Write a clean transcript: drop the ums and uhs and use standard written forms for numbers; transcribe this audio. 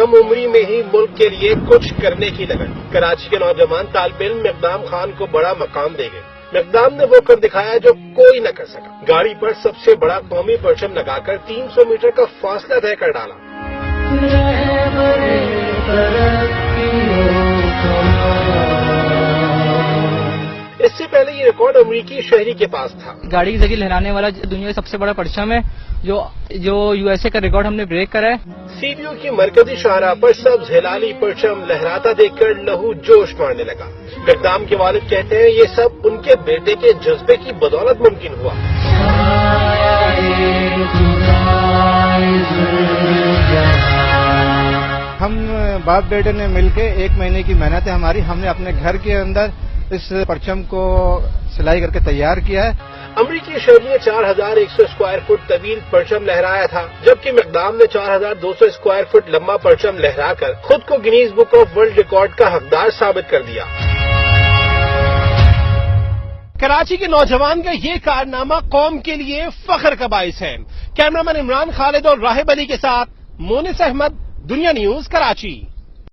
کم عمری میں ہی ملک کے لیے کچھ کرنے کی لگن، کراچی کے نوجوان طالب علم مقدام خان کو بڑا مقام دے گئے۔ مقدام نے وہ کر دکھایا جو کوئی نہ کر سکا، گاڑی پر سب سے بڑا قومی پرچم لگا کر 300 میٹر کا فاصلہ طے کر ڈالا۔ اس سے پہلے یہ ریکارڈ امریکی شہری کے پاس تھا۔ گاڑی کی ذریعے لہرانے والا دنیا کا سب سے بڑا پرچم ہے جو یو ایس اے کا ریکارڈ ہم نے بریک کرا ہے۔ سی بی او کی مرکزی شاہراہ پر سبز ہلالی پرچم لہراتا دیکھ کر لہو جوش مارنے لگا۔ مقدام کے والد کہتے ہیں یہ سب ان کے بیٹے کے جذبے کی بدولت ممکن ہوا۔ ہم باپ بیٹے نے مل کے 1 مہینے کی محنت ہے ہماری، ہم نے اپنے گھر کے اندر اس پرچم کو سلائی کر کے تیار کیا ہے۔ امریکی شہری نے 4100 اسکوائر فٹ طویل پرچم لہرایا تھا، جبکہ مقدام نے 4200 اسکوائر فٹ لمبا پرچم لہرا کر خود کو Guinness book of world record کا حقدار ثابت کر دیا۔ کراچی کے نوجوان کا یہ کارنامہ قوم کے لیے فخر کا باعث ہے۔ کیمرامین عمران خالد اور راہب علی کے ساتھ مونس احمد، دنیا نیوز، کراچی۔